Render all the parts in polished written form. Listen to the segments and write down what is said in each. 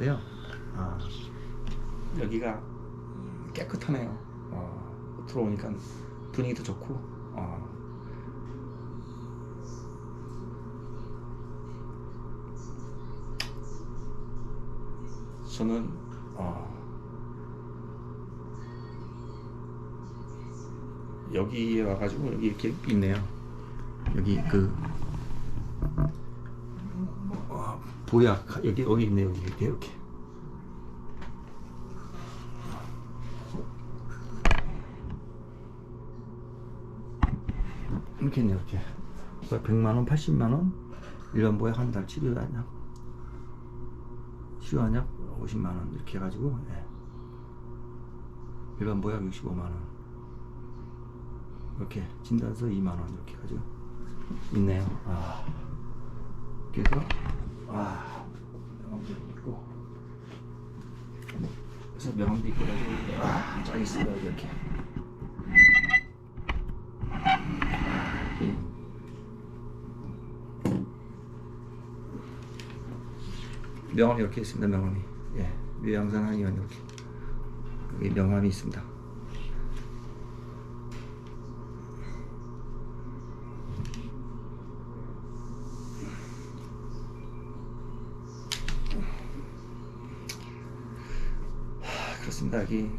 있는데요. 여기가 깨끗하네요. 들어오니까 분위기도 좋고. 저는 여기에 와가지고 여기 이렇게 있네요. 여기 보약 여기 있네요. 여기 이렇게 이렇게 있네요. 이렇게 100만원 80만원 일반 보약 한 달 치료하냐 50만원 이렇게 해가지고 일반 보약 65만원 이렇게 진단서 2만원 이렇게 해가지고 있네요. 그래서 명함도 있고 그래서 명함도 있고 가지고 쫙 있습니다. 이렇게 명함이 이렇게 있습니다. 명함이 묘양산 한의원 이렇게 여기 명함이 있습니다. 그렇습니다. 여기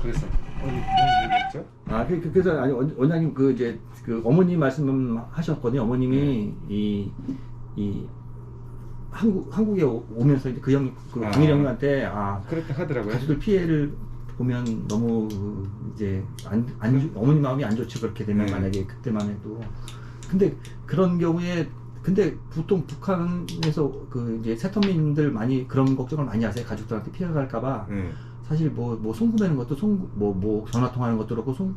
그래서 얘기했죠? 그래서 아니 원장님 이제 어머님 말씀하셨거든요. 어머님이 이 한국에 오면서 이제 그 형 동일 형님한테 그렇게 하더라고요. 가족들 피해를 보면 너무 이제 어머님 마음이 안 좋죠. 그렇게 되면 만약에 그때만 해도. 근데 그런 경우에 보통 북한에서 이제 세터민들 많이 그런 걱정을 많이 하세요. 가족들한테 피해가 갈까봐. 사실 송금하는 것도 전화 통화하는 것도 그렇고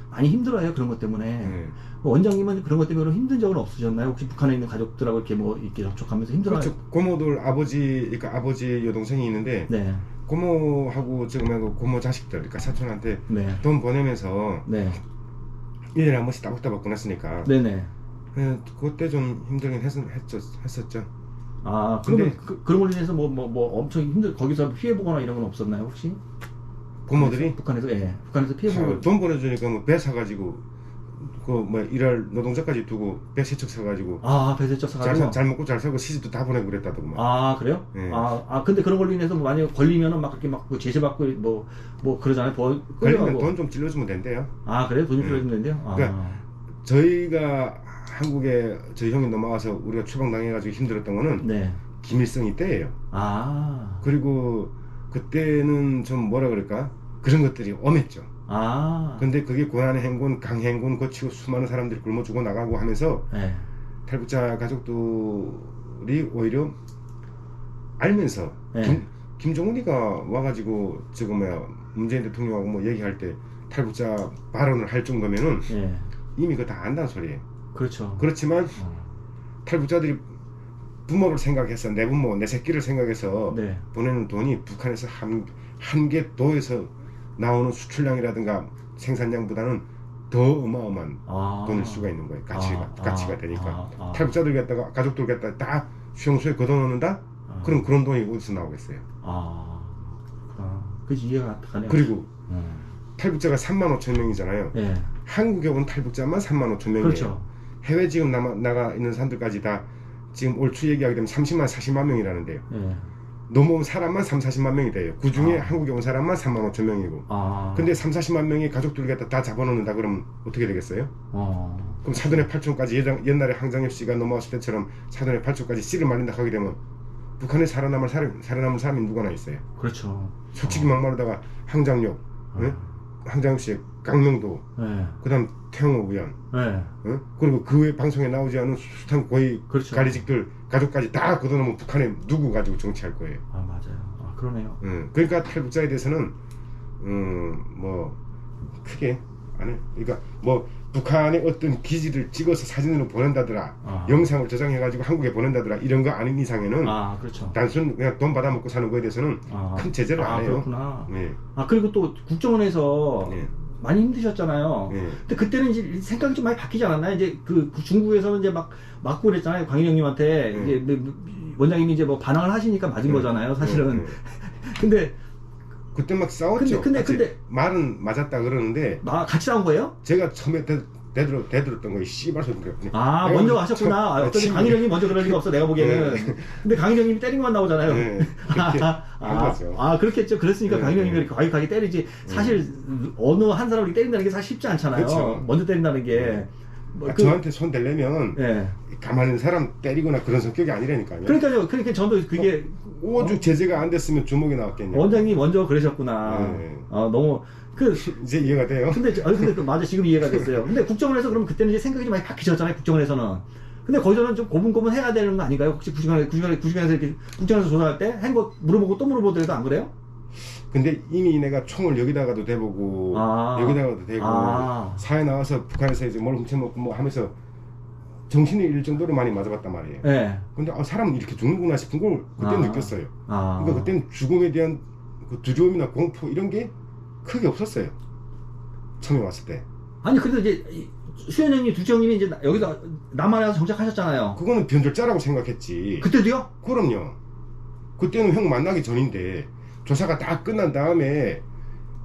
많이 힘들어요. 그런 것 때문에. 원장님은 그런 것 때문에 힘든 적은 없으셨나요? 혹시 북한에 있는 가족들하고 이렇게 접촉하면서 힘들어요? 그렇죠. 고모들 아버지 여동생이 있는데 고모하고 지금 고모 자식들 그러니까 사촌한테 돈 보내면서 1년에 한 번씩 따박따박 보냈으니까 그때 좀 힘들긴 했었죠. 그러면 그런 걸로 인해서 엄청 거기서 피해보거나 이런 건 없었나요, 혹시? 고모들이? 북한에서 피해보고. 돈 보내주니까 배 사가지고, 일할 노동자까지 두고 배 세척 사가지고. 배 세척 사가지고? 잘 먹고 잘 살고 시집도 다 보내고 그랬다더구만. 그래요? 근데 그런 걸로 인해서 만약에 걸리면은 그렇게 제재받고 그러잖아요. 걸리면 돈 좀 찔러주면 된대요. 그래요? 돈 좀 찔러주면 된대요? 그러니까 저희가 한국에 저희 형이 넘어와서 우리가 추방당해가지고 힘들었던 거는 김일성 이때예요. 그리고 그때는 좀 뭐라 그럴까 그런 것들이 엄했죠. 근데 그게 고난의 행군 강행군 거치고 수많은 사람들이 굶어 죽어 나가고 하면서 탈북자 가족들이 오히려 알면서 김정은이가 와가지고 문재인 대통령하고 얘기할 때 탈북자 발언을 할 정도면은 이미 그거 다 안다는 소리예요. 그렇죠. 그렇지만 탈북자들이 부모를 생각해서 내 부모 내 새끼를 생각해서 보내는 돈이 북한에서 한 개 도에서 나오는 수출량이라든가 생산량보다는 더 어마어마한 돈일 수가 있는 거예요. 가치가 되니까. 탈북자들 갖다가 가족들 갖다가 다 수용소에 걷어놓는다? 그럼 그런 돈이 어디서 나오겠어요? 그게 이해가 가네요. 그리고 탈북자가 35,000명이잖아요. 한국에 온 탈북자만 35,000명이에요. 그렇죠. 해외 지금 나가 있는 사람들까지 다 지금 올 초 얘기하게 되면 30만 40만 명이라는데요. 넘어온 사람만 40만 명이 돼요. 그 중에 한국에 온 사람만 35,000명이고. 근데 30, 40만 명이 가족들을 갖다 다 잡아놓는다 그러면 어떻게 되겠어요? 그럼 사돈의 8촌까지 옛날에 황장엽 씨가 넘어왔을 때처럼 사돈의 8촌까지 씨를 말린다 하게 되면 북한에 살아남을 사람이 누구나 있어요. 그렇죠. 솔직히 막말하다가 황장엽, 황장엽 씨의 강명도, 그다음 태영호 의원, 그리고 그 외 방송에 나오지 않은 숱한 고위 관리직들 가족까지 다 걷어놓으면 북한에 누구 가지고 정치할 거예요. 맞아요. 그러네요. 그러니까 탈북자에 대해서는 크게 안 해요. 그러니까 북한의 어떤 기지를 찍어서 사진으로 보낸다더라, 영상을 저장해가지고 한국에 보낸다더라 이런 거 아닌 이상에는 그렇죠. 단순 그냥 돈 받아먹고 사는 거에 대해서는 큰 제재를 안 해요. 그렇구나. 그리고 또 국정원에서 많이 힘드셨잖아요. 근데 그때는 이제 생각이 좀 많이 바뀌지 않았나요? 이제 그 중국에서는 이제 막 맞고 그랬잖아요. 광일 형님한테 이제 원장님이 이제 뭐 반항을 하시니까 맞은 거잖아요. 사실은. 근데 그때 막 싸웠죠. 근데 말은 맞았다 그러는데 같이 싸운 거예요? 제가 처음에 대들었던 거에 씨발 소리 그랬거든요. 먼저 하셨구나. 어차피 강일 형님 먼저 그럴 리가 없어 내가 보기에는. 근데 강일 형님이 때린 것만 나오잖아요. 그렇게 했죠. 그랬으니까 강일 형님이 이렇게 과격하게 때리지. 사실 어느 한 사람을 때린다는 게 사실 쉽지 않잖아요. 그렇죠. 먼저 때린다는 게. 저한테 손 대려면 가만히 있는 사람 때리거나 그런 성격이 아니라니까요. 그러니까요. 그러니까 저도 그게 오죽 제재가 안 됐으면 주먹이 나왔겠냐. 원장님 먼저 그러셨구나. 너무 이제 이해가 돼요. 근데 맞아, 지금 이해가 됐어요. 근데 국정원에서 그러면 그때는 이제 생각이 좀 많이 바뀌셨잖아요. 국정원에서는. 근데 거기서는 좀 고분고분 해야 되는 거 아닌가요? 혹시 구시간에서 이렇게 국정원에서 조사할 때 한 거 물어보고 또 물어보더라도 안 그래요? 근데 이미 내가 총을 여기다가도 대보고 여기다가도 대고 사회 나와서 북한에서 이제 뭘 훔쳐먹고 뭐 하면서 정신이 잃을 정도로 많이 맞아봤단 말이에요. 근데 사람은 이렇게 죽는구나 싶은 걸 그때 느꼈어요. 그러니까 그때는 죽음에 대한 그 두려움이나 공포 이런 게 크게 없었어요. 처음에 왔을 때. 아니 근데 이제 수현 형님, 두치 형님이 이제 여기서 남한에 와서 정착하셨잖아요. 그거는 변절자라고 생각했지. 그때도요? 그럼요. 그때는 형 만나기 전인데 조사가 다 끝난 다음에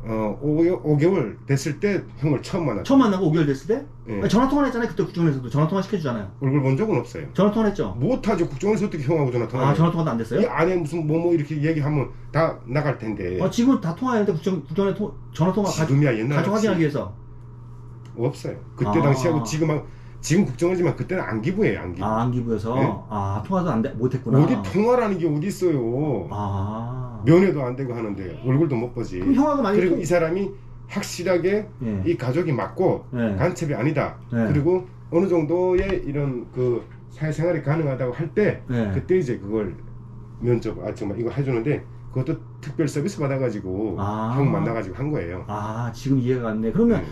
5개월 됐을 때 형을 처음 만났죠. 처음 만나고 5개월 됐을 때? 아니, 전화통화 했잖아요. 그때 국정원에서도 전화통화 시켜주잖아요. 얼굴 본 적은 없어요. 전화통화 했죠? 못하죠. 국정원에서 어떻게 형하고 전화통화. 전화통화도 안 됐어요? 이 안에 무슨 뭐 이렇게 얘기하면 다 나갈 텐데. 지금 다 통화했는데 국정원에 전화통화 지금이야 옛날 가족 확인하기 위해서 없어요. 그때 당시하고 지금 국정원이지만 그때는 안기부예요. 안기부. 안기부여서. 네? 통화도 못했구나. 어디 통화라는 게 어디 있어요. 면회도 안 되고 하는데 얼굴도 못 보지. 그럼 형하고 많이 그리고 이 사람이 확실하게 이 가족이 맞고 간첩이 아니다. 그리고 어느 정도의 이런 그 사회생활이 가능하다고 할 때 그때 이제 그걸 면접 정말 이거 해주는데 그것도 특별 서비스 받아가지고 형 만나가지고 한 거예요. 지금 이해가 갔네. 그러면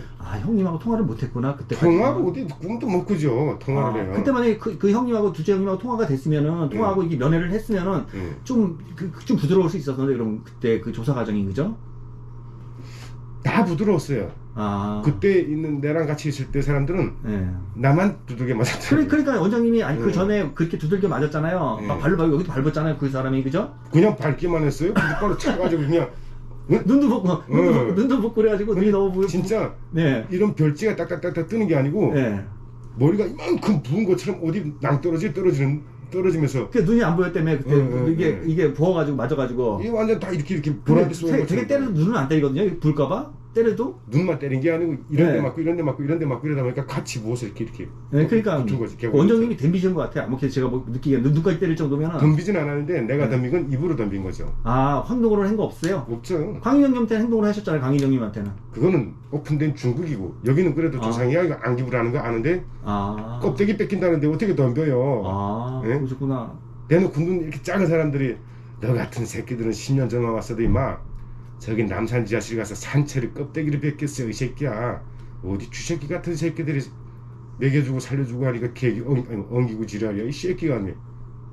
형님하고 통화를 못했구나 그때. 통화를 어디 꿈도 못 꾸죠. 통화를 해요. 그때 만약에 그 형님하고 두째 형님하고 통화가 됐으면은 통화하고 이게 면회를 했으면은 좀 부드러울 수 있었는데 그러면 그때 그 조사 과정이 그죠? 다 부드러웠어요. 그때 있는 내랑 같이 있을 때 사람들은 나만 두들겨 맞았죠. 그러니까 원장님이 그 전에 그렇게 두들겨 맞았잖아요. 막 발로 밟고 여기도 밟았잖아요. 그 사람이 그죠? 그냥 밟기만 했어요. 바로 차가지고 그냥 눈도 붓고 그래가지고 눈이 너무 부여. 진짜 이런 별지가 딱딱딱딱 뜨는 게 아니고 머리가 이만큼 부은 것처럼 어디 떨어지면서 그 눈이 안 보였다며 그때 이게 부어가지고 맞아가지고 이게 완전 다 이렇게 보라데 쏘는 되게 때려도 눈은 안 때리거든요. 불까봐 때려도 눈만 때린 게 아니고 이런데 맞고 이런데 맞고 이런데 맞고 이러다 보니까 같이 부어서 이렇게 그러니까 붙은 거지. 원장님이 덤비신 것 같아요. 아무튼 제가 뭐 느끼기에 눈까지 때릴 정도면 덤비진 않았는데 내가 덤빈 건 입으로 덤빈 거죠. 황동으로 한 거 없어요? 없죠. 광인 형님한테는 행동을 하셨잖아요. 광인 형님한테는 그거는 오픈된 중국이고 여기는 그래도 조상이야 이거 안기부라는 거 아는데 껍데기 뺏긴다는데 어떻게 덤벼요. 그러셨구나. 대놓고 눈 이렇게 작은 사람들이 너 같은 새끼들은 10년 전만 왔어도 임마 저기 남산 지하실 가서 산채를 껍데기를 뺏겼어요 이 새끼야. 어디 쥐새끼 같은 새끼들이 먹여주고 살려주고 하니까 걔 엉기고 지랄이야 이 새끼가 아니야.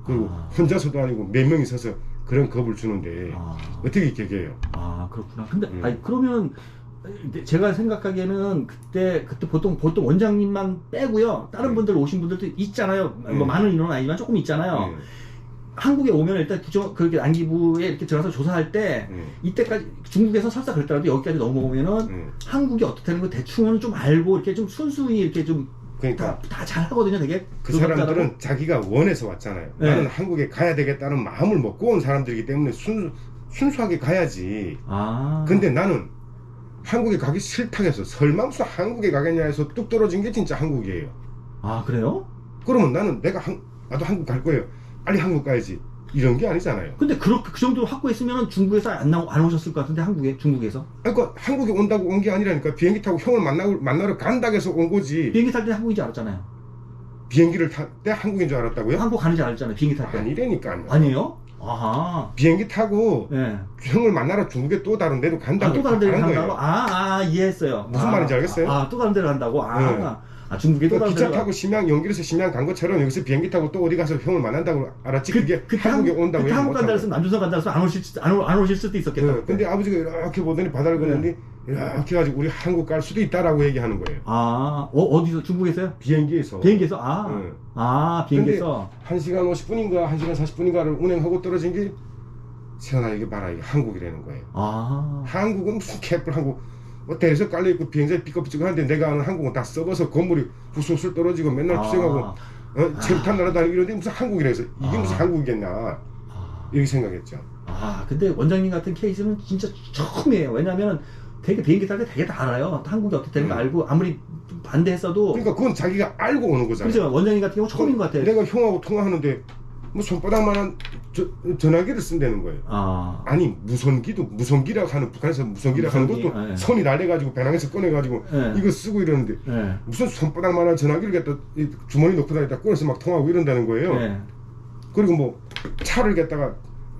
그리고 혼자서도 아니고 몇 명이 서서 그런 겁을 주는데 어떻게 이렇게 해요. 그렇구나. 근데 그러면 제가 생각하기에는 그때 보통 원장님만 빼고요. 다른 분들 오신 분들도 있잖아요. 뭐 많은 인원은 아니지만 조금 있잖아요. 한국에 오면 일단 그렇게 안기부에 이렇게 들어가서 조사할 때 이때까지 중국에서 설사 그랬더라도 여기까지 넘어오면은 한국이 어떻다는 거 대충은 좀 알고 이렇게 좀 순수히 이렇게 좀 그러니까 다 잘하거든요. 되게 그 사람들은 자기가 원해서 왔잖아요. 나는 한국에 가야 되겠다는 마음을 먹고 온 사람들이기 때문에 순수하게 가야지. 근데 나는 한국에 가기 싫다고 해서 설마 무슨 한국에 가겠냐 해서 뚝 떨어진 게 진짜 한국이에요. 그래요? 그러면 나는 나도 한국 갈 거예요. 빨리 한국 가야지. 이런 게 아니잖아요. 근데 그 정도로 확고했으면 중국에서 안 오셨을 것 같은데 중국에서? 그러니까 한국에 온다고 온 게 아니라니까. 비행기 타고 형을 만나러 간다고 해서 온 거지. 비행기 탈 때 한국인 줄 알았잖아요. 비행기를 탈 때 한국인 줄 알았다고요? 한국 가는 줄 알았잖아요. 비행기 탈 때. 아니라니까요. 아니에요? 비행기 타고 형을 만나러 중국에 또 다른 데로 간다고. 또 다른 데로 간다고? 이해했어요. 무슨 말인지 알겠어요? 또 다른 데로 간다고? 중국에 또 다른 기차 타고 연길에서 심양 간 것처럼 여기서 비행기 타고 또 어디 가서 형을 만난다고 알았지. 그게 한국에 온다고 한국 간다 그랬으면 남조선 간다 그랬으면 안 오실 수도 있었겠다. 근데 아버지가 이렇게 보더니 바다를 걷는데 이렇게 해가지고 우리 한국 갈 수도 있다라고 얘기하는 거예요. 어디서? 중국에서요? 비행기에서. 비행기에서? 네. 비행기에서? 1시간 50분인가 1시간 40분인가를 운행하고 떨어진 게 세연아 이게 봐라 이게 한국이라는 거예요. 한국은 무슨 개뿔 한국 뭐 대에서 깔려있고 비행장이 삐걱삐걱 하는데 내가 아는 한국은 다 썩어서 건물이 후술술 떨어지고 맨날 투쟁하고 체류탄 날아다니고 이런데 무슨 한국이라서 이게 무슨 한국이겠냐 이렇게 생각했죠. 근데 원장님 같은 케이스는 진짜 처음이에요. 왜냐면 되게 비행기 탈 때 되게 다 알아요. 한국이 어떻게 되는 거 알고 아무리 반대했어도. 그러니까 그건 자기가 알고 오는 거잖아요. 그렇죠. 원장님 같은 경우 처음인 것 같아요. 내가 형하고 통화하는데 뭐 손바닥만한 전화기를 쓴다는 거예요. 아니 무선기라고 하는 북한에서 무선기라고 하는 것도 선이 날려가지고 배낭에서 꺼내가지고 이거 쓰고 이러는데 무슨 손바닥만한 전화기를 갖다 주머니 넣고 다니다 꺼내서 막 통화하고 이런다는 거예요. 그리고 뭐 차를 갖다가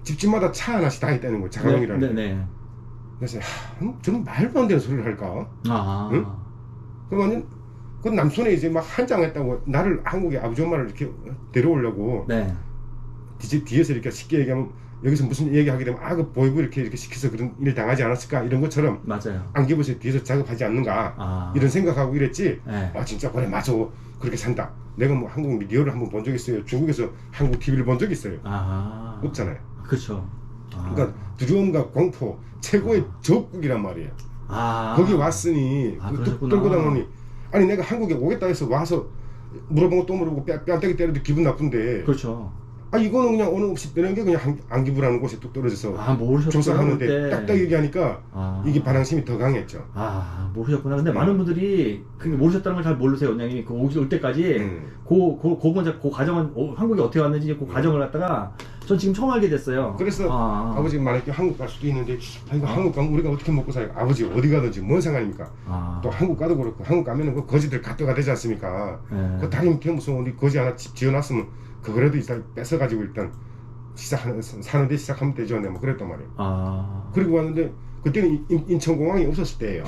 집집마다 차 하나씩 다 있다는 거예요. 자가용이라는 게. 그래서 저는 말도 안 되는 소리를 할까? 응? 그러면 그 남손에 이제 막 한장했다고 나를 한국에 아버지 엄마를 이렇게 데려오려고 뒤에서 이렇게 쉽게 얘기하면 여기서 무슨 얘기하게 되면 그 보이고 이렇게 시켜서 그런 일 당하지 않았을까 이런 것처럼 맞아요. 안기부에서 뒤에서 작업하지 않는가 이런 생각하고 이랬지. 진짜 그래 맞아 그렇게 산다. 내가 뭐 한국 미디어를 한번 본 적 있어요. 중국에서 한국 TV를 본 적 있어요. 없잖아요. 그렇죠. 그러니까 두려움과 공포 최고의 적국이란 말이에요. 거기 왔으니 떨고 다니니 아니 내가 한국에 오겠다 해서 와서 물어본 거 또 물어보고 뺨때기 때려도 기분 나쁜데. 그렇죠. 이거는 그냥 어느 없이 빼는 게 그냥 안기부라는 곳에 뚝 떨어져서 조사하는데 딱딱 얘기하니까 이게 반항심이 더 강했죠. 모르셨구나. 근데 많은 분들이 모르셨다는 걸 잘 모르세요, 원장님이. 올 때까지 그 과정은 한국에 어떻게 왔는지 그 과정을 갖다가 전 지금 처음 알게 됐어요. 그래서 아버지 만약에 한국 갈 수도 있는데 이거 한국 가면 우리가 어떻게 먹고 살아요? 아버지 어디 가든지 뭔 상관입니까? 또 한국 가도 그렇고 한국 가면은 그 거지들 가져가 되지 않습니까? 그 다른 게 무슨 어디 거지 하나 집 지어놨으면 그거라도 일단 뺏어가지고 일단 사는데 시작하면 되죠. 뭐 그랬단 말이에요. 그리고 왔는데 그때는 인천공항이 없었을 때예요.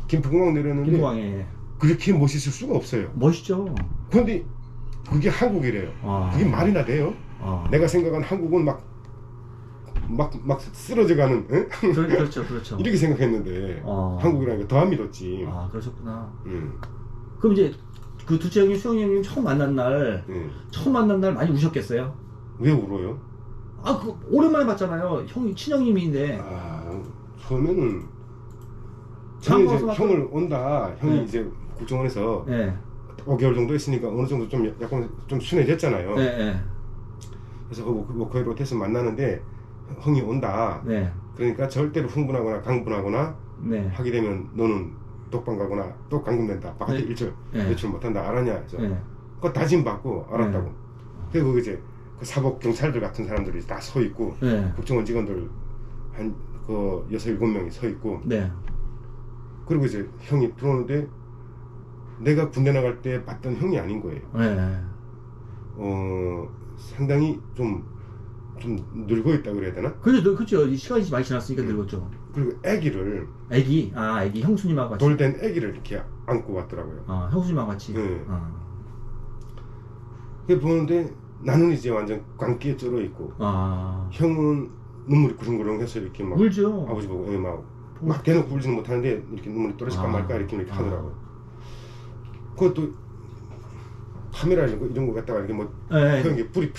김포공항 내렸는데 김포공항에 그렇게 멋있을 수가 없어요. 멋있죠. 그런데 그게 한국이래요. 그게 말이나 돼요? 내가 생각한 한국은 막 쓰러져가는 그렇죠. 이렇게 생각했는데 한국이라는 게 더 안 믿었지. 그러셨구나. 그럼 이제 그 둘째 형님, 수영이 형님 처음 만난 날 많이 우셨겠어요? 왜 울어요? 오랜만에 봤잖아요. 친형님인데. 처음에는 형을 온다. 형이 이제 국정원에서 5개월 정도 있으니까 어느 정도 좀 약간 좀 순해졌잖아요. 그래서 그 거의 로테스 만나는데 형이 온다. 그러니까 절대로 흥분하거나 강분하거나 하게 되면 너는 독방 가거나 또 감금된다. 바깥에 외출 못한다. 알았냐? 해서 그거 다짐 받고 알았다고. 그리고 이제 그 사복 경찰들 같은 사람들이 다 서 있고 국정원 직원들 한 그 6-7명이 서 있고 그리고 이제 형이 들어오는데 내가 군대 나갈 때 봤던 형이 아닌 거예요. 상당히 좀 늙어 있다 그래야 되나? 그렇죠. 시간이 많이 지났으니까 늙었죠. 그리고 애기를 애기 형수님하고 같이 돌된 애기를 이렇게 안고 왔더라고요. 형수님하고 같이. 그 보는데 나는 이제 완전 광기에 쩔어 있고 형은 눈물이 구렁구렁해서 이렇게 막 울죠. 아버지 보고 막 대놓고 울지는 못하는데 이렇게 눈물이 떨어질까 말까 이렇게 하더라고요. 그것도 카메라 이런 거 갖다가 이렇게 뭐 형이 불이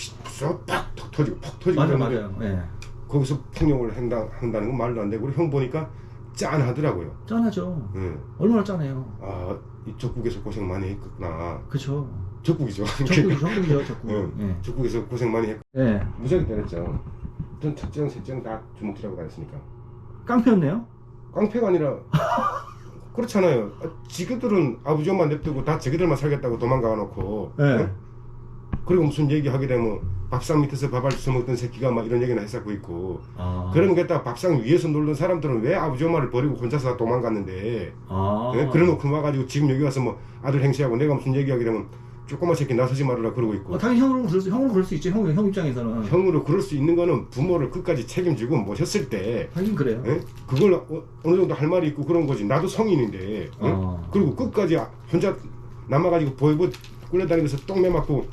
팍 터지고 그러는데 거기서 폭력을 한다는 건 말도 안 되고 형 보니까 짠하더라고요. 짠하죠. 얼마나 짠해요. 이 적국에서 고생 많이 했구나. 그렇죠. 적국이죠. 적국. 적국에서 고생 많이 했고 무지하게 때렸죠. 전 첫째 형, 셋째 형 다 주먹질하고 다녔으니까. 깡패였네요? 깡패가 아니라 그렇잖아요. 지그들은 아버지 엄마 냅두고 다 자기들만 살겠다고 도망가 놓고 그리고 무슨 얘기하게 되면 밥상 밑에서 밥알 주워 먹던 새끼가 막 이런 얘기나 했었고 있고 그러면 그랬다 밥상 위에서 놀던 사람들은 왜 아버지 엄마를 버리고 혼자서 도망갔는데 그래놓고 와가지고 지금 여기 와서 뭐 아들 행세하고 내가 무슨 얘기하게 되면 조그만 새끼 나서지 말아라 그러고 있고. 당연히 형으로 그럴 수 있죠. 형 입장에서는. 형으로 그럴 수 있는 거는 부모를 끝까지 책임지고 모셨을 때. 하긴 그래요. 그걸 어느 정도 할 말이 있고 그런 거지. 나도 성인인데. 그리고 끝까지 혼자 남아가지고 보이고 끌려다니면서 똥매 맞고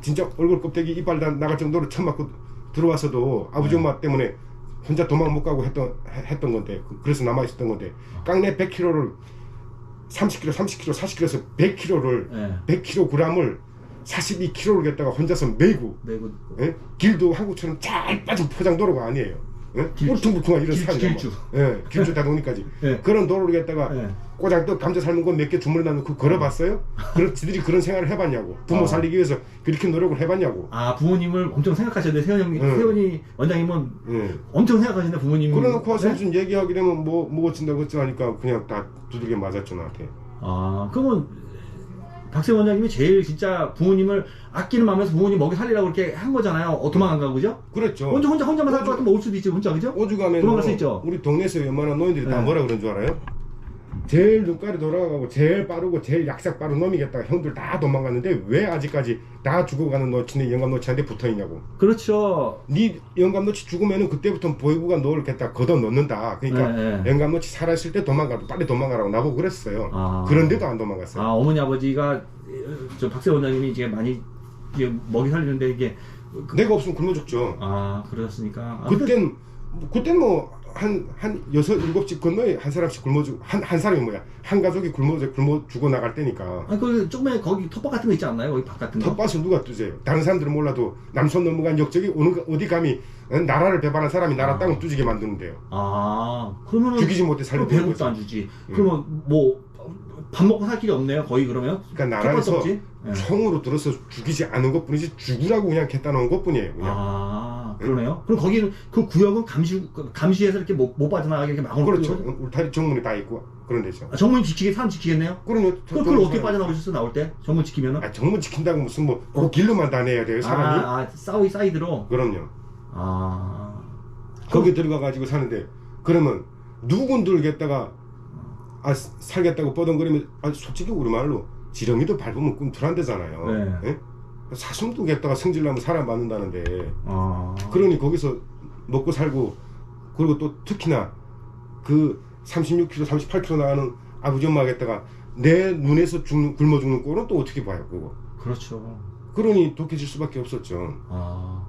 진짜 얼굴 껍데기 이빨 다 나갈 정도로 쳐 맞고 들어와서도 아버지 엄마 때문에 혼자 도망 못 가고 했던 건데 그래서 남아 있었던 건데 깡내 100kg를 30kg, 40kg에서 100kg를 100kg을 42kg를 갖다가 혼자서 메고 예? 길도 한국처럼 잘 빠진 포장 도로가 아니에요. 예? 울퉁불퉁한 이런 산이야. 예, 길주 다동니까지 그런 도로를 갖다가 꼬장떡 감자 삶은 거 몇 개 주문해 놔놓고 걸어봤어요? 그런 지들이 그런 생활을 해봤냐고. 부모 살리기 위해서 그렇게 노력을 해봤냐고. 아, 부모님을 엄청 생각하셨네. 세훈이 원장님은 엄청 생각하시네, 부모님을. 그래놓고 와서 무슨 얘기하게 되면 뭐 어쩐다고 하니까 그냥 다 두들겨 맞았죠, 나한테. 아, 그러면 박세훈 원장님이 제일 진짜 부모님을 아끼는 마음에서 부모님 먹이 살리라고 이렇게 한 거잖아요. 도망간 거, 그죠? 그렇죠. 혼자만 살 것 같으면 올 수도 있지, 혼자, 그죠? 오죽하면 도망갈 수 있죠. 우리 동네에서 웬만한 노인들이 다 뭐라 그런 줄 알아요? 제일 눈깔이 돌아가고 제일 빠르고 제일 약삭 빠른 놈이겠다. 형들 다 도망갔는데 왜 아직까지 다 죽어가는 노치네 영감노치한테 붙어있냐고. 그렇죠. 네 영감노치 죽으면은 그때부터 보이부가 너를 갖다 걷어 넣는다. 그러니까 영감노치 살아있을 때 도망가도 빨리 도망가라고 나보고 그랬어요. 그런데도 안 도망갔어요. 아, 어머니 아버지가 저 박세훈 원장님이 이제 많이 이게 먹이 살리는데 이게 내가 없으면 굶어 죽죠. 아, 그러셨으니까. 그땐 뭐 한 6, 7집 건너에 한 사람씩 굶어주고 한 사람이 뭐야 한 가족이 굶어 죽어 나갈 때니까. 아, 그 조금에 거기 텃밭 같은 거 있지 않나요? 거기 밭 같은 거. 텃밭을 누가 뜨세요? 다른 사람들은 몰라도 남손 넘어간 역적이 어디 감히 나라를 배반한 사람이 나라 땅을 뚜지게 만드는데요. 아, 그러면은 죽이지 못해 살리고 배고프도 안 주지. 그러면 뭐 밥 먹고 살 길이 없네요, 거의. 그러면. 그러니까 나라에서 총으로 들어서 죽이지 않은 것뿐이지 죽으라고 그냥 겠다 놓은 것뿐이에요. 그냥. 아, 그러네요. 그럼 거기는 그 구역은 감시해서 이렇게 못 빠져나가게 이렇게 막아놓고. 그렇죠. 울타리 정문이 다 있고 그런 데죠. 아, 정문 사람 지키겠네요? 그럼 그걸 어떻게 빠져나오셨어, 나올 때? 정문 지키면은? 아, 정문 지킨다고 무슨 그 길로만 다녀야 돼요, 사람이? 사이드로? 그럼요. 아. 거기 들어가가지고 사는데, 그러면 누군들 갖다가 살겠다고 뻗어거리면, 솔직히 우리말로 지렁이도 밟으면 꿈틀한데잖아요. 예? 사슴도 갖다가 성질나면 사람 맞는다는데. 그러니 거기서 먹고 살고, 그리고 또 특히나 그 36kg, 38kg 나가는 아버지 엄마겠다가 내 눈에서 굶어 죽는 꼴은 또 어떻게 봐요, 그거. 그렇죠. 그러니 독해질 수밖에 없었죠.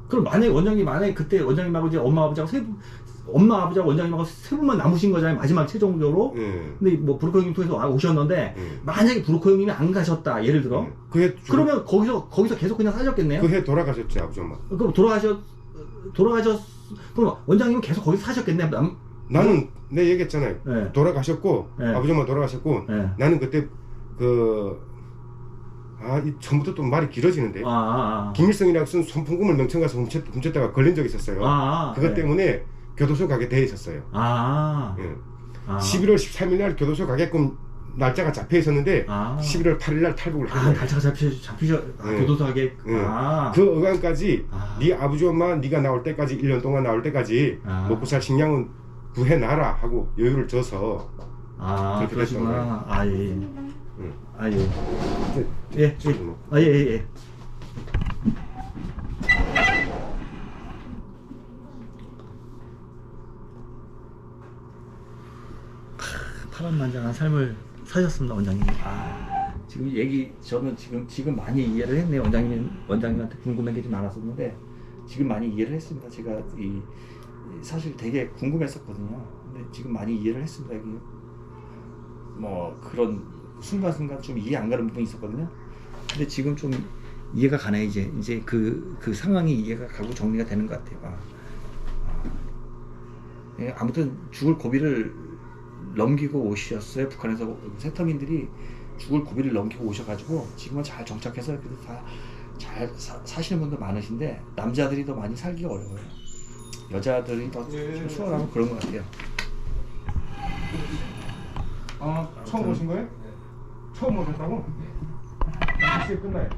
그럼 만약에 그때 원장님하고 이제 엄마 아버지하고 원장님하고 세 분만 남으신 거잖아요, 마지막 최종적으로. 근데 뭐 브로커 형님 통해서 오셨는데 만약에 브로커 형님이 안 가셨다, 예를 들어. 그러면 거기서 계속 그냥 사셨겠네요. 그 해 돌아가셨지, 아버지 엄마. 그럼 그럼 원장님은 계속 거기서 사셨겠네. 나는 내 얘기했잖아요. 돌아가셨고 아버지 엄마 돌아가셨고 나는 그때 처음부터 또 말이 길어지는데 김일성이라고 쓴 손풍금을 명천 가서 훔쳤다가 걸린 적이 있었어요. 그것 때문에 교도소 가게 돼 있었어요. 11월 13일 날 교도소 가게끔 날짜가 잡혀 있었는데 11월 8일 날 탈북을 한 거예요. 날짜가 잡히셔 교도소 가게. 그 어간까지 네 아버지 엄마 네가 나올 때까지 1년 동안 나올 때까지 먹고 살 식량은 구해놔라 하고 여유를 줘서 그렇게 됐던 거예요. 예. 파란만장한 삶을 사셨습니다, 원장님. 저는 지금 많이 이해를 했네요. 원장님한테 궁금한 게 좀 많았었는데 지금 많이 이해를 했습니다. 제가 사실 되게 궁금했었거든요. 근데 지금 많이 이해를 했습니다. 뭐 그런 순간순간 좀 이해 안 가는 부분이 있었거든요. 근데 지금 좀 이해가 가네. 이제 그 상황이 이해가 가고 정리가 되는 것 같아요. 아무튼 죽을 고비를 넘기고 오셨어요. 북한에서 세터민들이 죽을 고비를 넘기고 오셔가지고 지금은 잘 정착해서 그래도 다 잘 사시는 분도 많으신데 남자들이 더 많이 살기가 어려워요. 여자들이 더 좀 수월하고 그런 것 같아요. 처음 오신 거예요? 처음 오셨다고? 5시에 끝나요.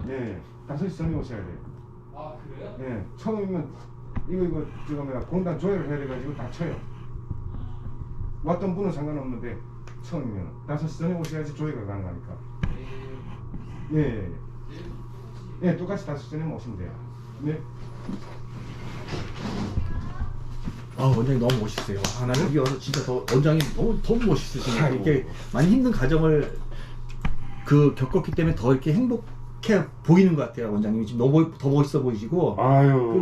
네, 5시 전에 오셔야 돼요. 그래요? 네, 처음이면 이거 공단 조회를 해야 돼가지고 다 쳐요. 왔던 분은 상관없는데 처음이면 5시 전에 오셔야지 조회가 가능하니까. 네, 똑같이 5시 전에 오시면 돼요. 네. 원장님 너무 멋있어요. 나 여기 와서 진짜 원장님 너무 멋있으시네요. 이렇게 많이 힘든 과정을 겪었기 때문에 더 이렇게 행복해 보이는 것 같아요. 원장님이 지금 너무 더 멋있어 보이시고.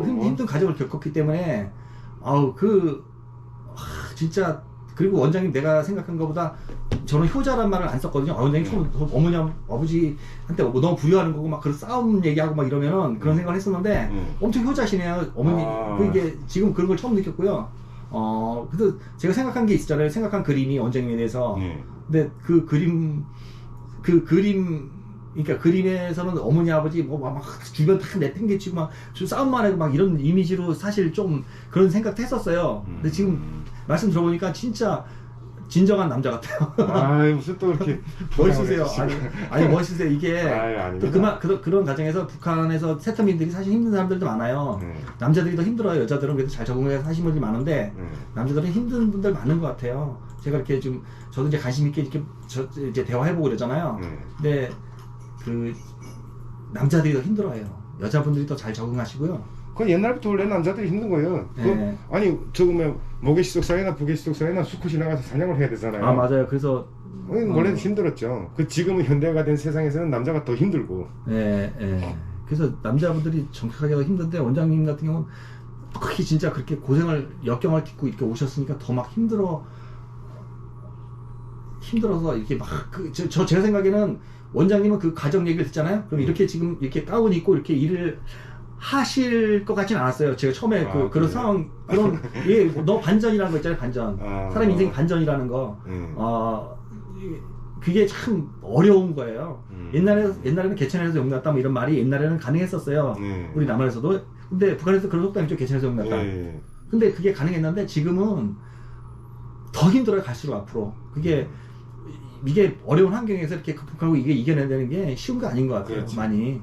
힘든 과정을 겪었기 때문에 아우 진짜. 그리고 원장님 내가 생각한 것보다 저는 효자란 말을 안 썼거든요. 원장님 처음 어머니 아버지한테 뭐 너무 부유하는 거고 막 그런 싸움 얘기하고 막 이러면은 그런 생각을 했었는데 엄청 효자시네요. 어머니 이게 지금 그런 걸 처음 느꼈고요. 그래서 제가 생각한 게 있잖아요. 생각한 그림이 원장님에 대해서. 근데 그 그림 그러니까 그림에서는 어머니 아버지 뭐 막 주변 다 내팽개치고 막 싸움만 하고 막 이런 이미지로 사실 좀 그런 생각도 했었어요. 근데 지금 말씀 들어보니까 진짜 진정한 남자 같아요. 아이 무슨 또 그렇게 멋있으세요. 아니 멋있으세요. 이게 또 그런 과정에서 북한에서 세터민들이 사실 힘든 사람들도 많아요. 남자들이 더 힘들어요. 여자들은 그래도 잘 적응해서 사시는 분들이 많은데 남자들은 힘든 분들 많은 것 같아요. 제가 이렇게 좀 저도 이제 관심 있게 이렇게 이제 대화해보고 그러잖아요. 근데 그 남자들이 더 힘들어요. 여자분들이 더 잘 적응하시고요. 그 옛날부터 원래 남자들이 힘든 거예요. 아니 저거면 모계시속사회나 부계시속사회나 수컷이 나가서 사냥을 해야 되잖아요. 아 맞아요. 그래서 원래는 힘들었죠. 지금은 현대가 된 세상에서는 남자가 더 힘들고. 그래서 남자분들이 정확하게 더 힘든데 원장님 같은 경우는 그렇게 진짜 그렇게 역경을 딛고 이렇게 오셨으니까 더 막 힘들어서 이렇게 막 제가 생각에는 원장님은 그 가정 얘기를 듣잖아요. 그럼 이렇게 지금 이렇게 가운 입고 이렇게 일을 하실 것 같진 않았어요. 제가 처음에 그런 상황 너무 반전이라는 거 있잖아요. 반전. 사람 인생이 반전이라는 거. 그게 참 어려운 거예요. 옛날에는 개천에서 용났다 뭐 이런 말이 옛날에는 가능했었어요. 우리 남한에서도. 근데 북한에서 그런 속담이 있죠. 개천에서 용났다. 근데 그게 가능했는데 지금은 더 힘들어요. 갈수록 앞으로. 이게 어려운 환경에서 이렇게 극복하고 이게 이겨내는 게 쉬운 거 아닌 것 같아요. 그렇지. 많이.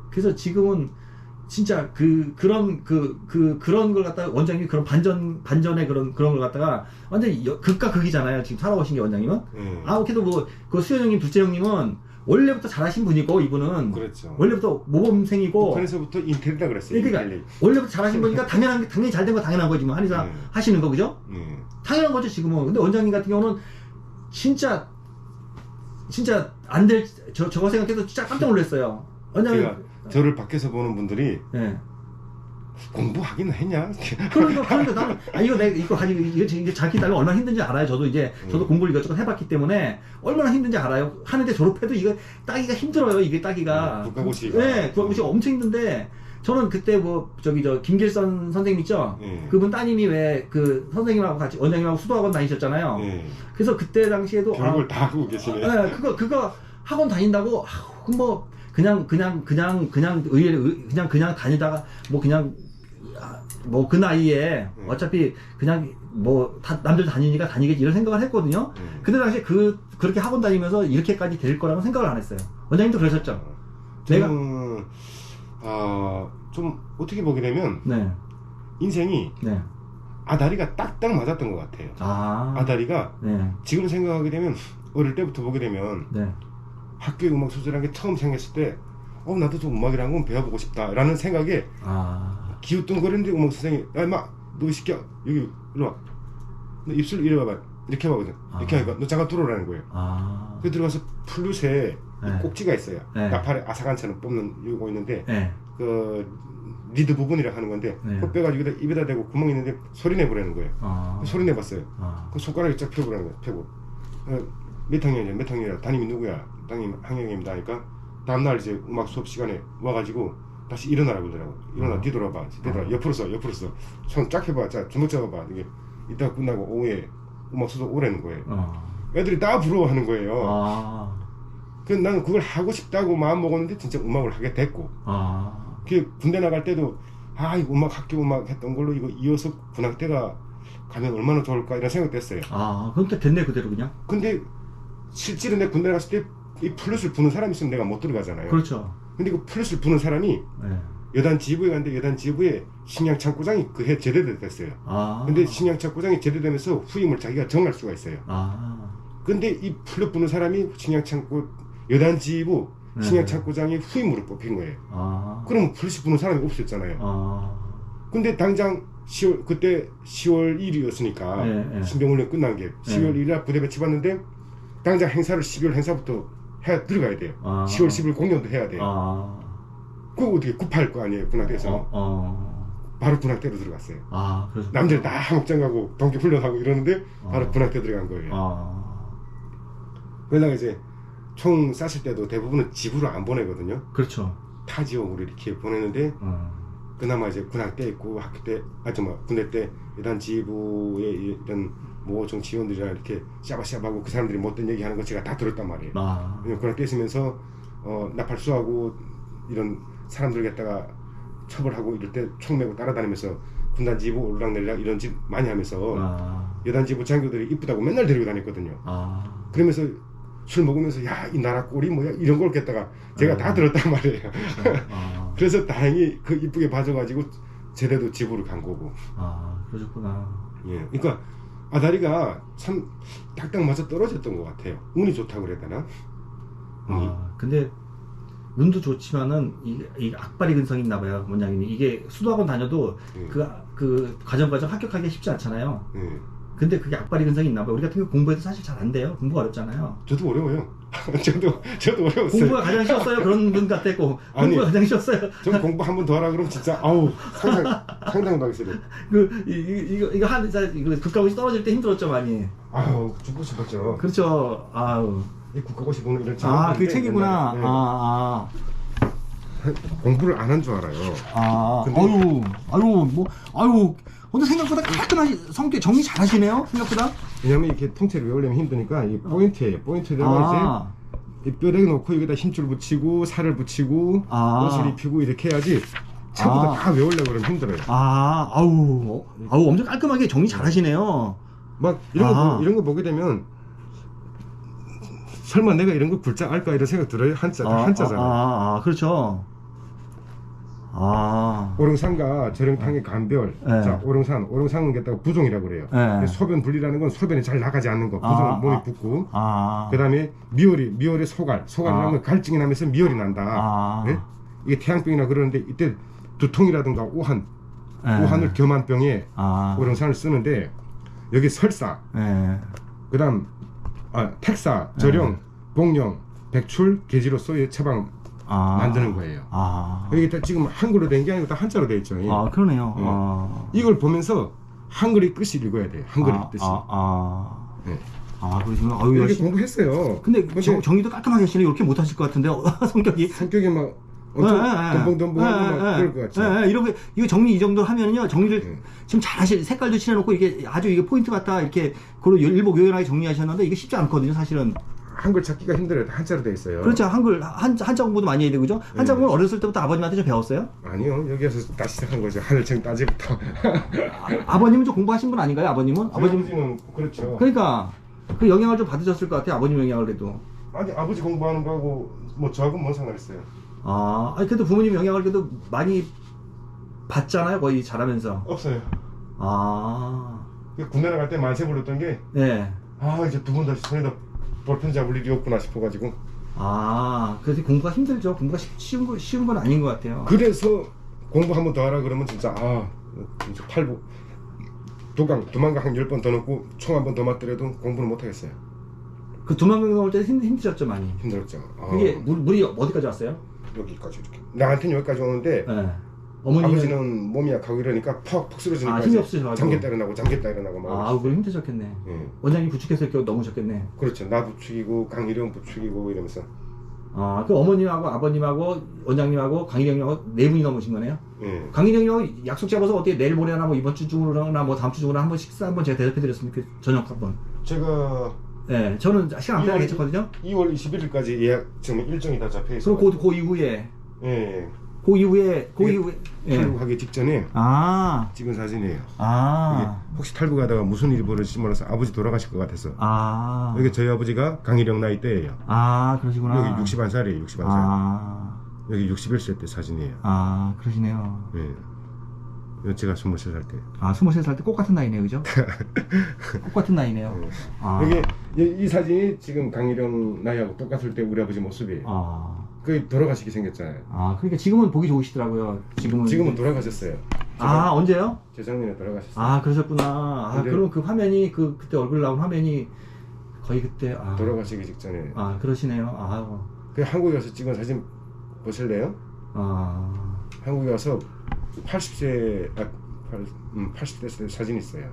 그래서 지금은 진짜 그런 걸 갖다가 원장님이 그런 반전의 그런 걸 갖다가 완전히 극과 극이잖아요. 지금 살아오신 게 원장님은. 그래도 뭐 그 수현 형님, 둘째 형님은 원래부터 잘하신 분이고 이분은. 그렇죠. 원래부터 모범생이고. 북한에서부터 인텔이다 그랬어요. 그러니까 원래부터 잘하신 분이니까 당연히 잘 된 거 당연한 거지 뭐 한의사 하시는 거 그죠? 당연한 거죠 지금은. 근데 원장님 같은 경우는 진짜 안 될 저거 생각해서 진짜 깜짝 놀랐어요. 제가 저를 밖에서 보는 분들이 공부하기는 했냐? 그러니까 나는 이거 가지고 이게 자기 딸이 얼마나 힘든지 알아요. 저도 공부를 이것저것 해봤기 때문에 얼마나 힘든지 알아요. 하는데 졸업해도 이거 따기가 힘들어요. 이게 따기가. 국가고시가. 국가고시가 엄청 힘든데. 저는 그때 김길선 선생님 있죠? 그분 따님이 왜 선생님하고 같이 원장님하고 수도학원 다니셨잖아요. 그래서 그때 당시에도 별걸 다 하고 계시네. 그거 학원 다닌다고 그냥 다니다가 그 나이에 어차피 그냥 남들 다니니까 다니겠지 이런 생각을 했거든요. 근데 당시에 그렇게 학원 다니면서 이렇게까지 될 거라고 생각을 안 했어요. 원장님도 그러셨죠? 저는 좀 어떻게 보게 되면 인생이 아다리가 딱딱 맞았던 것 같아요. 아다리가 지금 생각하게 되면 어릴 때부터 보게 되면 학교에 음악 수술한 게 처음 생겼을 때 나도 좀 음악이라는 건 배워보고 싶다 라는 생각에 기웃뚱거리는데 음악 선생님이 야 임마 너 이 새끼야 여기 일로 와 너 입술 이리 와봐 이렇게 해봐거든. 이렇게 하니까 너 잠깐 들어오라는 거예요. 그 들어가서 플룻에 꼭지가 있어요. 나팔에 아사간처럼 뽑는 이거 있는데 리드 부분이라 하는 건데 그거 빼가지고 입에다 대고 구멍이 있는데 소리 내보라는 거예요. 소리 내봤어요. 그 손가락이 쫙 펴보라는 거예요. 펴고 몇 학년이야? 담임이 누구야? 담임 학년입니다 하니까 다음날 이제 음악 수업 시간에 와가지고 다시 일어나라고 그러더라고. 일어나 뒤돌아봐. 옆으로 써. 손 쫙 펴봐. 자 주먹 잡아봐. 이게 이따가 끝나고 오후에 음악 수업 오라는 거예요. 애들이 다 부러워하는 거예요. 그래서 나는 그걸 하고 싶다고 마음 먹었는데 진짜 음악을 하게 됐고 군대 나갈 때도 이거 학교 음악 했던 걸로 이거 이어서 군악대가 가면 얼마나 좋을까 이런 생각도 했어요. 그럼 또 됐네 그대로 그냥. 근데 실제로 내 군대 갔을 때 이 플룻을 부는 사람이 있으면 내가 못 들어가잖아요. 그렇죠. 근데 그 플룻을 부는 사람이 여단 지부에 갔는데 여단 지부에 식량 창고장이 그 해 제대됐어요. 근데 식량 창고장이 제대되면서 후임을 자기가 정할 수가 있어요. 근데 이 플룻 부는 사람이 식량 창고 여단 지부 식량 창고장이 후임으로 뽑힌 거예요. 그러면 플룻이 부는 사람이 없었잖아요. 근데 당장 그때 10월 1일이었으니까 신병훈련 끝난 게 10월 1일에 부대 배치받는데 당장 행사를 12월 행사부터 들어가야 돼요. 10월 10일 공연도 해야 돼요. 그거 어떻게 급할 거 아니에요, 군악대에서. 바로 군악대로 들어갔어요. 아, 그래서 남들 다 함옥장 가고 동계 훈련하고 이러는데 바로 군악대 들어간 거예요. 그러다가 이제 총 쐈을 때도 대부분은 집으로 안 보내거든요. 그렇죠. 타 지역으로 이렇게 보내는데 그나마 이제 군악대 있고 학교 때, 군대 때 이런 지부의 이런 모종 지원들이랑 이렇게 샤바샤바하고 그 사람들이 못된 얘기하는 거 제가 다 들었단 말이에요. 군악대 있으면서 나팔수하고 이런 사람들 갖다가 처벌하고 이럴 때 총 메고 따라다니면서 군단 지부 올락내리락 이런 짓 많이 하면서 여단 지부 장교들이 이쁘다고 맨날 데리고 다녔거든요. 그러면서 술 먹으면서 야, 이 나라 꼴이 뭐야 이런 걸 갖다가 제가 다 들었단 말이에요. 그렇죠. 그래서 다행히 그 이쁘게 봐줘가지고 제대로 지부를 간 거고. 그러셨구나. 예, 그러니까 아다리가 참 딱딱 맞아 떨어졌던 것 같아요. 운이 좋다고 그래야 되나? 근데 운도 좋지만은 이 악바리 근성이 있나 봐요, 원장님이. 이게 수도학원 다녀도 그 과정 합격하기가 쉽지 않잖아요. 근데 그게 악바리 근성이 있나 봐요. 우리 같은 경우 공부해도 사실 잘 안 돼요. 공부가 어렵잖아요. 저도 어려워요. 저도 어려웠어요. 공부가 가장 쉬웠어요. 그런 분 같았고. 공부가 가장 쉬웠어요. 전 공부 한 번 더 하라 그러면 진짜 상상도 하기 싫어요. 이거 국가고시 떨어질 때 힘들었죠, 많이. 죽고 싶었죠. 그렇죠. 아우. 이 국가고시 보는 이런 그게 책이구나. 네. 공부를 안 한 줄 알아요. 근데 생각보다 깔끔하게 정리 잘 하시네요, 생각보다. 왜냐면 이렇게 통째로 외우려면 힘드니까 이 포인트에다가 이제 이 뼈대기 놓고 여기다 힘줄 붙이고 살을 붙이고 옷을 입히고 이렇게 해야지 처음부터 다 외우려고 그러면 힘들어요. 엄청 깔끔하게 정리 잘 하시네요. 막 이런 거 보게 되면 설마 내가 이런 거 글자 알까 이런 생각 들어요. 한자잖아. 그렇죠. 오령산과 저령탕의 간별. 자, 오령산은 갖다가 부종이라고 그래요. 소변 분리라는 건 소변이 잘 나가지 않는 거. 부종 몸이 붓고. 그 다음에 미열의 소갈이라는 건 갈증이 나면서 미열이 난다. 네? 이게 태양병이나 그러는데 이때 두통이라든가 오한을 겸한 병에 오령산을 쓰는데 여기 설사, 그 다음 택사, 저령, 복령, 백출, 계지로서의 처방 만드는 거예요. 여기 지금 한글로 된 게 아니고 다 한자로 되어 있죠. 그러네요. 이걸 보면서 한글의 뜻이 읽어야 돼요. 한글의 뜻이. 그러시구나. 이렇게 공부했어요. 근데 정리도 깔끔하게 하시네. 이렇게 못 하실 것 같은데, 성격이 막 덤벙덤벙하고 막 그럴 것 같죠. 이거 정리 이 정도 하면요, 정리를 지금 잘 하실, 색깔도 칠해놓고 이게 아주 이게 포인트 같다 이렇게 그걸 일복 요연하게 정리하셨는데 이게 쉽지 않거든요, 사실은. 한글 찾기가 힘들어요. 한자로 돼 있어요. 그렇죠. 한자 공부도 많이 해야 되고, 그죠? 한자 공부는 어렸을 때부터 아버님한테 좀 배웠어요? 아니요. 여기서 다시 시작한 거죠. 하늘청 따지부터. 아버님은 좀 공부하신 분 아닌가요? 아버님은? 아버지는 그렇죠. 그러니까 그 영향을 좀 받으셨을 것 같아요. 아버님 영향을 그래도. 아니, 아버지 공부하는 거하고 뭐 저하고는 뭔 상관있어요. 그래도 부모님 영향을 그래도 많이 받잖아요. 거의 자라면서. 없어요. 군대 나갈 때 만세 불렀던 게 이제 두 번 다시 손에다 볼펜 잡을 일이 없구나 싶어가지고. 그래서 공부가 힘들죠. 공부가 쉬운 건 아닌 것 같아요. 그래서 공부 한 번 더 하라 그러면 진짜 진짜 팔부 두만강 한 10번 더 넣고 총 한 번 더 맞더라도 공부는 못 하겠어요. 그 두만강 나올 때 힘드셨죠, 많이? 힘들었죠. 그게 물이 어디까지 왔어요? 여기까지 이렇게. 나한테는 여기까지 오는데 아버지는 몸이 약하고 이러니까 퍽 쓰러지니까 힘이 없으셔가지고 잠겼다 일어나고 막. 그걸 힘드셨겠네. 원장님 부축해서 이렇게 넘으셨겠네. 그렇죠. 나 부축이고 강일영 부축이고 이러면서. 그 어머님하고 아버님하고 원장님하고 강일영님하고 네 분이 넘으신 거네요. 강일영님하고 약속 잡아서 어떻게 내일 모레나 뭐 이번 주 중으로나 뭐 다음 주 중으로 한번 식사 한번 제가 대접해드렸으면 저녁 한번. 제가 저는 시간 안 빼고 괜찮거든요. 2월 21일까지 예약 지금 일정이 다 잡혀 있어요. 그럼 그 이후에. 그 이후에 탈북하기 직전에 찍은 사진이에요. 이게 혹시 탈북하다가 무슨 일이 벌어질지 몰라서 아버지 돌아가실 것 같아서. 여기 저희 아버지가 강일영 나이 때예요. 그러시구나. 여기 61살이에요. 61살. 여기 61세 때 사진이에요. 그러시네요. 이건 제가 23살 때. 23살 때 똑같은 나이네요, 그죠? 똑같은 나이네요. 이 사진이 지금 강일영 나이하고 똑같을 때 우리 아버지 모습이에요. 그 돌아가시게 생겼잖아요. 그러니까 지금은 보기 좋으시더라고요. 지금은 돌아가셨어요. 언제요? 재작년에 돌아가셨어요. 그러셨구나. 그럼 그 화면이 그때 얼굴 나온 화면이 거의 그때 돌아가시기 직전에. 그러시네요. 그 한국에 가서 찍은 사진 보실래요? 아. 한국에 가서 80세 80대 사진이 있어요.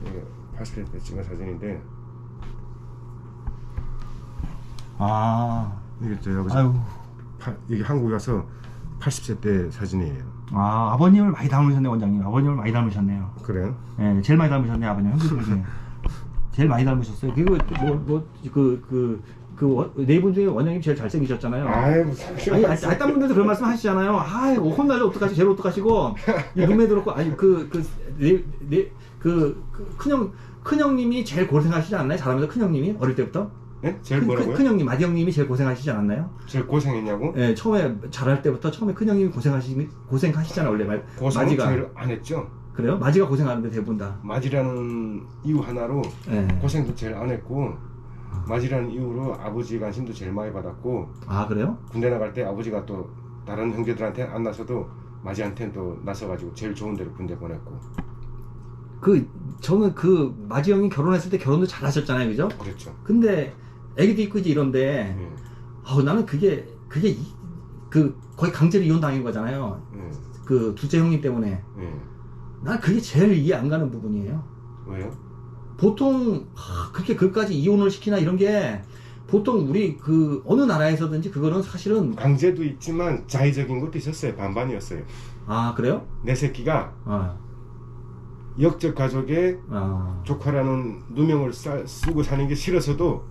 예, 80대 때 찍은 사진인데. 아, 이게 저 아버지. 아유. 이게 한국에 가서 80세 때 사진이에요. 아, 아버님을 많이 닮으셨네, 원장님. 아버님을 많이 닮으셨네요. 그래요? 네, 제일 많이 닮으셨네, 아버님. 형들 중에. 제일 많이 닮으셨어요. 그리고 네 분 중에 원장님 제일 잘생기셨잖아요. 아이고, 아니, 딴 분들도 그런 말씀 하시잖아요. 아이고, 혼날래 어떡하시, 제일 어떡하시고, 눈매 들었고, 아니, 큰형님이 제일 고생하시지 않나요? 잘하면서 큰형님이? 어릴 때부터? 네? 제일 뭐라고요? 큰형님, 맏형님이 제일 고생하시지 않았나요? 제일 고생했냐고? 네, 처음에 잘할 때부터 처음에 큰형님이 고생하시잖아요, 원래. 고생은 마지가. 제일 안 했죠? 그래요? 마지가 고생하는데 대부분 다. 마지라는 이유 하나로 네. 고생도 제일 안 했고, 마지라는 이유로 아버지 관심도 제일 많이 받았고. 아, 그래요? 군대 나갈 때 아버지가 또 다른 형제들한테 안 나서도 마지한테는 또 나서가지고 제일 좋은 데로 군대 보냈고. 저는 마지 형이 결혼했을 때 결혼도 잘 하셨잖아요, 그죠? 그렇죠. 근데 애기도 있고 이제 이런데, 나는 그게 거의 강제로 이혼당한 거잖아요. 그 둘째 형님 때문에. 난 그게 제일 이해 안 가는 부분이에요. 왜요? 보통 그렇게 그까지 이혼을 시키나 이런 게 보통 우리 어느 나라에서든지 그거는 사실은 강제도 있지만 자의적인 것도 있었어요. 반반이었어요. 아, 그래요? 내 새끼가 역적 가족에 조카라는 누명을 쓰고 사는 게 싫어서도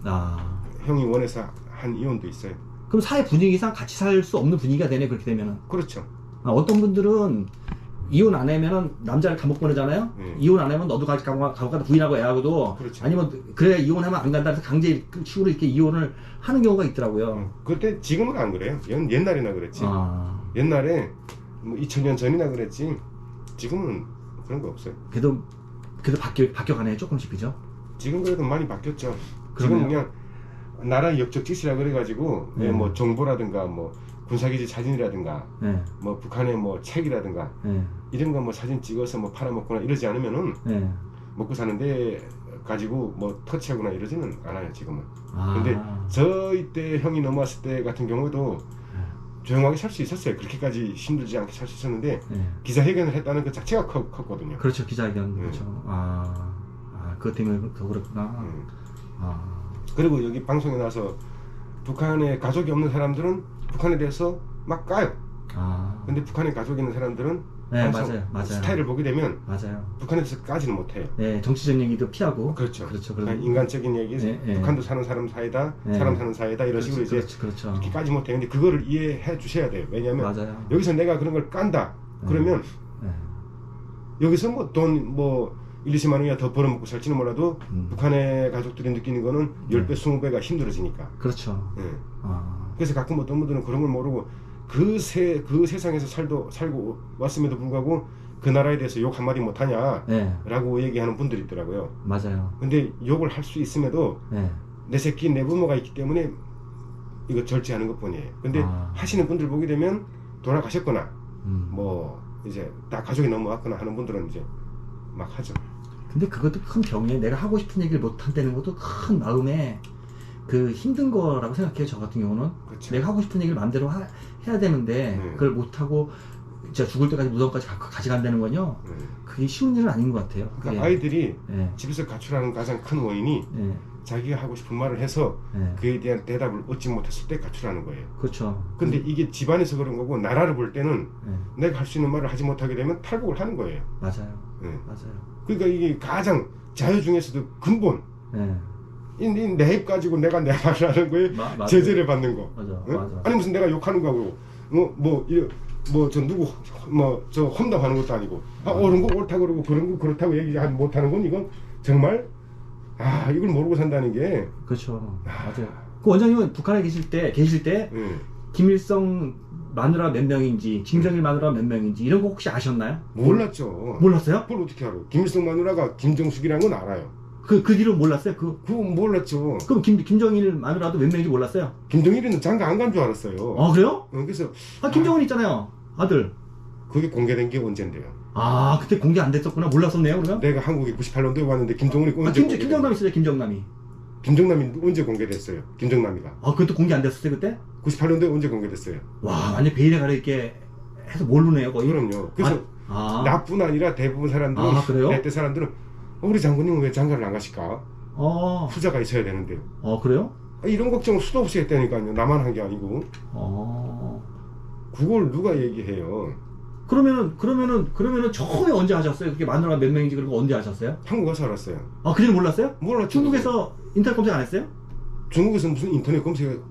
형이 원해서 한 이혼도 있어요. 그럼 사회 분위기상 같이 살 수 없는 분위기가 되네, 그렇게 되면은. 그렇죠. 어떤 분들은 이혼 안 하면은 남자를 감옥 보내잖아요. 이혼 안 하면 너도 같이 감옥 가다 부인하고 애하고도. 그렇죠. 아니면 그래 이혼하면 안 간다 해서 강제 식으로 이렇게 이혼을 하는 경우가 있더라고요. 그때 지금은 안 그래요. 옛날이나 그랬지. 옛날에 뭐 2000년 전이나 그랬지. 지금은 그런 거 없어요. 그래도 바뀌어가네요, 조금씩. 그죠? 지금 그래도 많이 바뀌었죠. 그러네요. 지금 그냥 나라 역적 짓이라 그래가지고 뭐 정보라든가 뭐 군사기지 사진이라든가 뭐 북한의 뭐 책이라든가 이런 거 뭐 사진 찍어서 뭐 팔아먹거나 이러지 않으면은 먹고 사는데 가지고 뭐 터치하거나 이러지는 않아요, 지금은. 근데 저희 때 형이 넘어왔을 때 같은 경우도 조용하게 살 수 있었어요. 그렇게까지 힘들지 않게 살 수 있었는데 기자회견을 했다는 그 자체가 컸거든요. 그렇죠, 기자회견. 그렇죠. 그것 때문에 더 그렇구나. 그리고 여기 방송에 나와서 북한에 가족이 없는 사람들은 북한에 대해서 막 까요. 근데 북한에 가족이 있는 사람들은 맞아요. 스타일을 보게 되면 맞아요. 북한에 대해서 까지는 못해요. 네, 정치적 얘기도 피하고. 그렇죠. 인간적인 얘기, 북한도 사는 사람 사이다, 사람 사는 사이다 이런 식으로 이제 이렇게 까지 못해요. 근데 그거를 이해해 주셔야 돼요. 왜냐하면 여기서 내가 그런 걸 깐다. 그러면 여기서 뭐 돈 뭐 1, 20만 원이나 더 벌어먹고 살지는 몰라도 북한의 가족들이 느끼는 거는 10배, 20배가 힘들어지니까. 그렇죠. 그래서 가끔 어떤 분들은 그런 걸 모르고 그 세상에서 살고 왔음에도 불구하고 그 나라에 대해서 욕 한마디 못하냐 라고 얘기하는 분들이 있더라고요. 맞아요. 근데 욕을 할 수 있음에도 내 새끼 내 부모가 있기 때문에 이거 절제하는 것 뿐이에요. 근데 하시는 분들 보게 되면 돌아가셨거나 뭐 이제 다 가족이 넘어왔거나 하는 분들은 이제 막 하죠. 근데 그것도 큰 병이에요. 내가 하고 싶은 얘기를 못 한다는 것도 큰 마음에 힘든 거라고 생각해요. 저 같은 경우는. 그렇죠. 내가 하고 싶은 얘기를 마음대로 해야 되는데 그걸 못하고 진짜 죽을 때까지 무덤까지 가져간다는 건요. 그게 쉬운 일은 아닌 것 같아요. 그러니까 아이들이 집에서 가출하는 가장 큰 원인이 자기가 하고 싶은 말을 해서 그에 대한 대답을 얻지 못했을 때 가출하는 거예요. 그렇죠. 근데 이게 집안에서 그런 거고 나라를 볼 때는 내가 할 수 있는 말을 하지 못하게 되면 탈북을 하는 거예요. 맞아요. 맞아요. 그러니까 이게 가장 자유 중에서도 근본. 내 입 가지고 내가 내 말을 하는 거에 제재를 받는 거. 맞아. 아니 무슨 내가 욕하는 거고 저 누구 저 험담하는 것도 아니고 옳은 거 옳다고 그러고 그런 거 그렇다고 얘기 못하는 건 이건 정말 이걸 모르고 산다는 게. 그렇죠. 맞아요. 그 원장님은 북한에 계실 때 김일성 마누라 몇 명인지 김정일 마누라 몇 명인지 이런 거 혹시 아셨나요? 몰랐죠. 몰랐어요? 그걸 어떻게 알아? 김일성 마누라가 김정숙이라는 건 알아요. 그 뒤로 몰랐어요? 그거 몰랐죠. 그럼 김정일 마누라도 몇 명인지 몰랐어요? 김정일은 장가 안 간 줄 알았어요. 그래요? 그래서 김정은 있잖아요. 아들. 그게 공개된 게 언젠데요? 그때 공개 안 됐었구나. 몰랐었네요, 그러면? 내가 한국에 98년도에 왔는데 김정은이 김정남이 있어요, 김정남이. 김정남이 언제 공개됐어요? 김정남이가. 아, 그것도 공개 안 됐었어요, 그때? 98년도에 언제 공개됐어요? 와, 완전 베일에 가려있게 해서 모르네요, 거의. 그럼요. 그래서 나뿐 아니라 대부분 사람들은, 그래요? 그때 사람들은 우리 장군님은 왜 장가를 안 가실까? 후자가 있어야 되는데요. 그래요? 이런 걱정을 수도 없이 했다니까요. 나만 한 게 아니고. 그걸 누가 얘기해요? 그러면은 처음에 언제 하셨어요? 그게 마누라가 몇 명인지 그런 거 언제 하셨어요? 한국 와서 알았어요. 그전에 몰랐어요? 몰랐죠. 중국에서 인터넷 검색 안 했어요? 중국에서 무슨 인터넷 검색을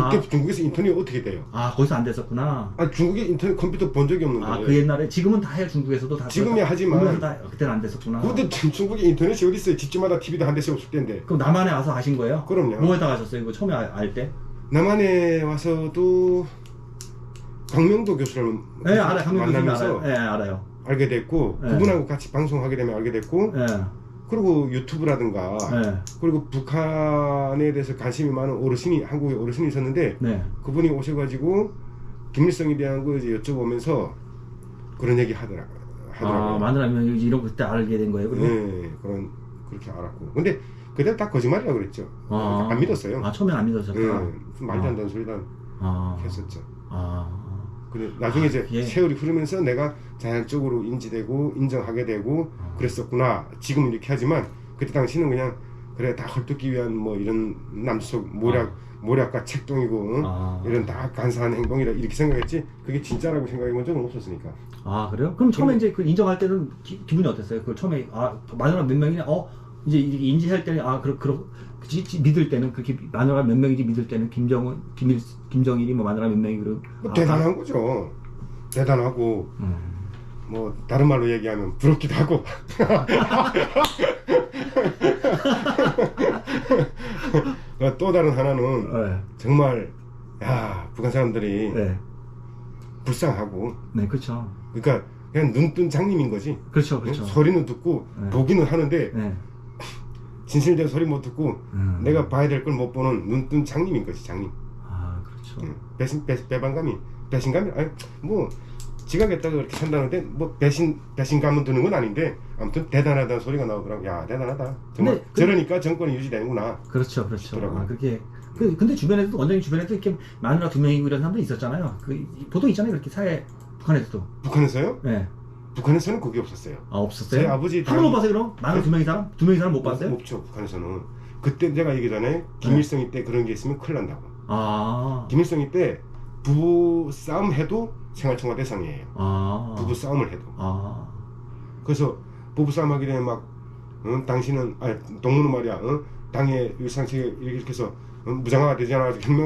그때 중국에서 인터넷이 어떻게 돼요? 거기서 안 됐었구나. 중국에 인터넷 컴퓨터 본 적이 없는데. 그 옛날에 지금은 다 해요. 중국에서도 다. 지금이 하지만 그때는 안 됐었구나. 근데 중국에 인터넷이 어디 있어요? 집집마다 TV도 한 대씩 없을 텐데. 그럼 남한에 와서 하신 거예요? 그럼요. 뭐에다 가셨어요? 이거 처음에 알 때? 남한에 와서도 강명도 교수를 알아요. 강명도 만나면서 알아요. 알게 됐고 그분하고 같이 방송하게 되면 알게 됐고 그리고 유튜브라든가 그리고 북한에 대해서 관심이 많은 어르신이 한국에 어르신이 있었는데 그분이 오셔가지고 김일성에 대한 거 이제 여쭤보면서 그런 얘기 하더라고요. 마누라면 이런 거 그때 알게 된 거예요? 그러면? 그렇게 알았고. 근데 그때 다 거짓말이라고 그랬죠. 안 믿었어요. 처음엔 안 믿었었구나. 무슨 말도 안 되는 소리다 했었죠. 근데 나중에 이제 예. 세월이 흐르면서 내가 자연적으로 인지되고 인정하게 되고 그랬었구나. 지금 이렇게 하지만 그때 당시는 그냥 그래 다 헐뜯기 위한 뭐 이런 남속 모략과 책동이고 이런 다 간사한 행동이라 이렇게 생각했지 그게 진짜라고 생각해본 적은 없었으니까. 그래요? 그럼 처음에 이제 그 인정할 때는 기분이 어땠어요? 그 처음에 마누라 몇 명이냐? 이제 이렇게 인지할 때는 믿을 때는 그렇게 마누라 몇 명인지 믿을 때는 김정일이 뭐 마누라 몇 명이 대단한 거죠. 대단하고 뭐 다른 말로 얘기하면 부럽기도 하고. 또 다른 하나는 정말 북한 사람들이 불쌍하고. 그렇죠. 그러니까 그냥 눈뜬 장님인 거지. 그렇죠. 소리는 듣고 보기는 하는데 진실된 소리 못 듣고 내가 봐야 될 걸 못 보는 눈뜬 장님인 거지, 장님. 그렇죠. 배신감이 아니 뭐 지각했다고 그렇게 산다는데 뭐 배신감은 드는 건 아닌데 아무튼 대단하다는 소리가 나오더라고. 야 대단하다. 정말 저러니까 정권이 유지되는구나. 그렇죠. 그렇게. 근데 주변에도 원장님 주변에도 이렇게 마누라 2명이고 이런 사람도 있었잖아요. 보통 있잖아요. 그렇게 사회 북한에서도. 북한에서요? 네. 북한에서는 그게 없었어요. 없었어요? 제 아버지 한 번도 못 봤어요 그럼? 마누라 2명이 사람? 2명이 사람 못 봤어요? 없죠. 북한에서는. 그때 제가 얘기잖아요. 김일성이 때 그런 게 있으면 큰일 난다고. 김일성이 때 부부 싸움 해도 생활청와 대상이에요. 부부 싸움을 해도. 그래서 부부 싸움 하게 되면 막 당신은 동무는 말이야 당의 일상체계 이렇게 해서 무장화가 되잖아. 혁명